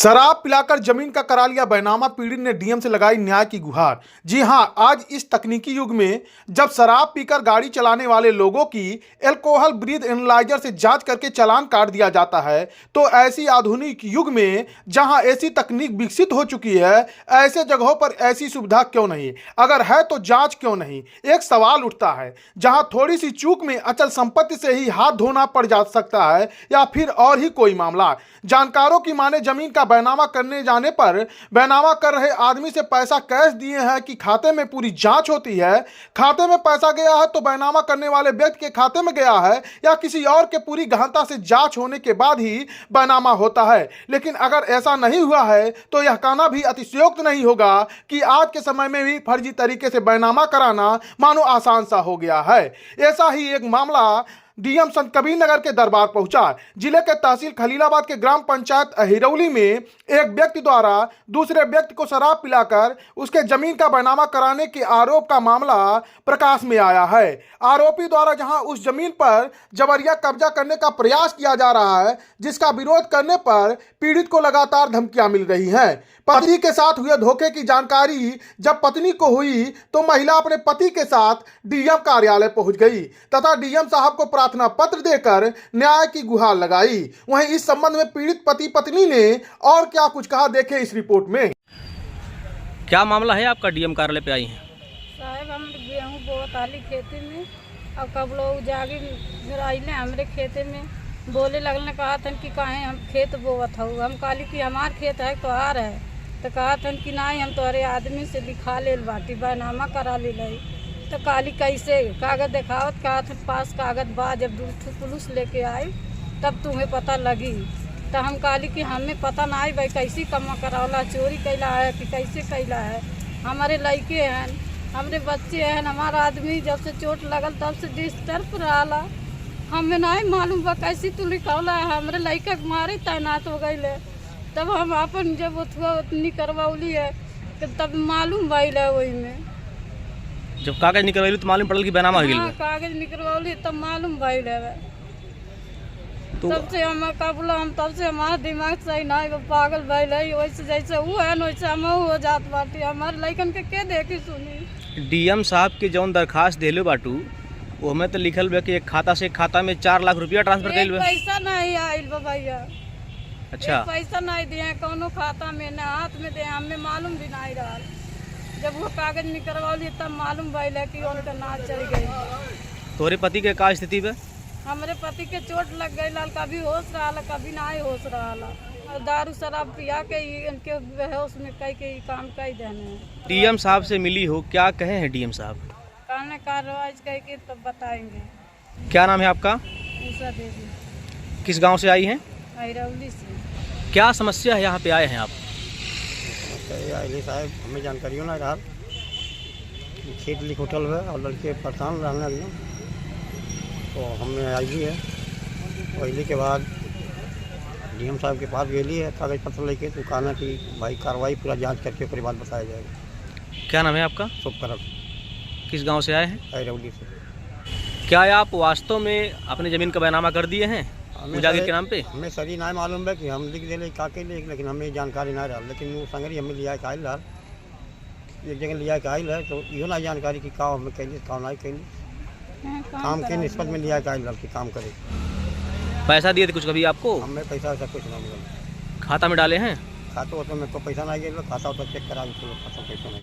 शराब पिलाकर जमीन का करा लिया बैनामा, पीड़ित ने डीएम से लगाई न्याय की गुहार। जी हां, आज इस तकनीकी युग में जब शराब पीकर गाड़ी चलाने वाले लोगों की एल्कोहल ब्रीथ एनालाइजर से जांच करके चालान काट दिया जाता है, तो ऐसी आधुनिक युग में जहां ऐसी तकनीक विकसित हो चुकी है, ऐसे जगहों पर ऐसी सुविधा क्यों नहीं? अगर है तो जांच क्यों नहीं? एक सवाल उठता है। जहां थोड़ी सी चूक में अचल संपत्ति से ही हाथ धोना पड़ जा सकता है या फिर और ही कोई मामला। जानकारों की माने जमीन का बैनामा करने जाने पर बैनामा कर रहे आदमी से पैसा कैश दिए हैं कि खाते में पूरी जांच होती है। खाते में पैसा गया है तो बैनामा करने वाले व्यक्ति के खाते में गया है या किसी और के पूरी गहनता से जांच होने के बाद ही बैनामा होता है। लेकिन अगर ऐसा नहीं हुआ है तो यह कहना भी अतिशयोक्त नहीं होगा कि आज के समय में भी फर्जी तरीके से बैनामा कराना मानो आसान सा हो गया है। ऐसा ही एक मामला डीएम संत कबीर नगर के दरबार पहुंचा। जिले के तहसील खलीलाबाद के ग्राम पंचायत अहिरौली में एक व्यक्ति द्वारा दूसरे व्यक्ति को शराब पिलाकर उसके जमीन का बैनामा कराने के आरोप का मामला प्रकाश में आया है। आरोपी द्वारा जहां उस जमीन पर जबरिया कब्जा करने का प्रयास किया जा रहा है, जिसका विरोध करने पर पीड़ित को लगातार धमकियां मिल रही हैं। पति के साथ हुए धोखे की जानकारी जब पत्नी को हुई तो महिला अपने पति के साथ डीएम कार्यालय पहुंच गई तथा डीएम साहब को प्रार्थना पत्र देकर न्याय की गुहार लगाई। वहीं इस संबंध में पीड़ित पति पत्नी ने और क्या कुछ कहा, देखें इस रिपोर्ट में। क्या मामला है आपका? डीएम कार्यालय पे आई हैं साहब, हम गेहूँ बोत आली खेती में और कब लोग जागे फिर आइले हमरे खेते में बोले लगने, कहा था कि काहे हम खेत बोवत हो। हम कहली कि हमार खेत है तोहार है, तो कहा था कि नहीं हम तोहरे आदमी से लिखा ले बाटी बैनामा करा ले लाई। तो काली कैसे कागज दिखावत, कहा था पास कागज बा, जब दूर पुलिस लेके आई तब तुम्हें पता लगी। तो हम कहली कि हमें पता ना आई भाई कैसी कमा करावला, चोरी कैला है कि कैसे कैला है। हमारे लड़के हैं, हमारे बच्चे हैं, हमारा आदमी जब से चोट लगल तब से डिस्टर्ब रहा। हमें नहीं मालूम बा कैसी तू लिखौला है। हमारे लड़का के मारे तैनात हो गई, तब हम अपन जब उतनी करवौली है तब मालूम भइल है। वही में जब कागज निकलवाई तो मालूम पड़ल कि बैनामा हो गेल। कागज निकलवौली तब मालूम भइल है। तो तब से हम का बोला, हम तब से हमारा दिमाग सही नहीं पागल भइल है। वैसे जैसे वो है वैसे हम हो जात बाटी। हमारे लड़कन के देखी सुनी। डीएम साहब के जौन दरखास्त देले बाटू ओमे तो लिखल बा कि एक खाता से एक खाता में 4 लाख रुपया ट्रांसफर कइल बा। पैसा नहीं आइल बा भैया। अच्छा, पैसा नहीं दिए कोनो खाता में, न हाथ में दे, हमें मालूम भी नहीं रहा। जब वो कागज निकलवाली तब मालूम भइल है कि उनका ना चल गई। तोरे पति के का स्थिति बा? हमारे पति के चोट लग गई, कभी होश रहा कभी नहीं होश रहा। और दारू शराब पिया के इनके बेहोश में कई के काम कई देने। डीएम साहब से मिली हो, क्या कहे हैं डीएम साहब? कहने कार्रवाई कह के तब बताएंगे। क्या नाम है आपका? उषा देवी। किस गांव से आई हैं? अहिरौली से। क्या समस्या है, यहाँ पे आए हैं आप? साहब हमें जानकारी ना रहा, खेत लिख होटल है और लड़के परेशान रहने लगे, तो हमने आई भी है। पहले के बाद डीएम साहब के पास गेली है कागज पत्र लेके, तो कहना कि भाई कार्रवाई पूरा जांच करके उसके बाद बताया जाएगा। क्या नाम है आपका? शुभकरण। किस गांव से आए हैं? अहिरौली से। क्या आप वास्तव में अपने ज़मीन का बैनामा कर दिए हैं मुजाहिर के नाम पे? हमें सही नहीं मालूम है कि हम लिख दे का के लिए, लेकिन हमें जानकारी नहीं रहा। लेकिन वो संगरी हमें लिया के आयल रहा, एक जगह लिया के आयल है, तो इहो ना जानकारी कि का हमें कैली का नहीं कैली, काम के निस्बत में लिया के आयल रहा कि काम करे। पैसा दिए थे कुछ कभी आपको? हमें पैसा वैसा कुछ नहीं मिला। खाता में डाले हैं? खाता में तो पैसा नहीं गया, खाता चेक करा, खाता पैसा नहीं।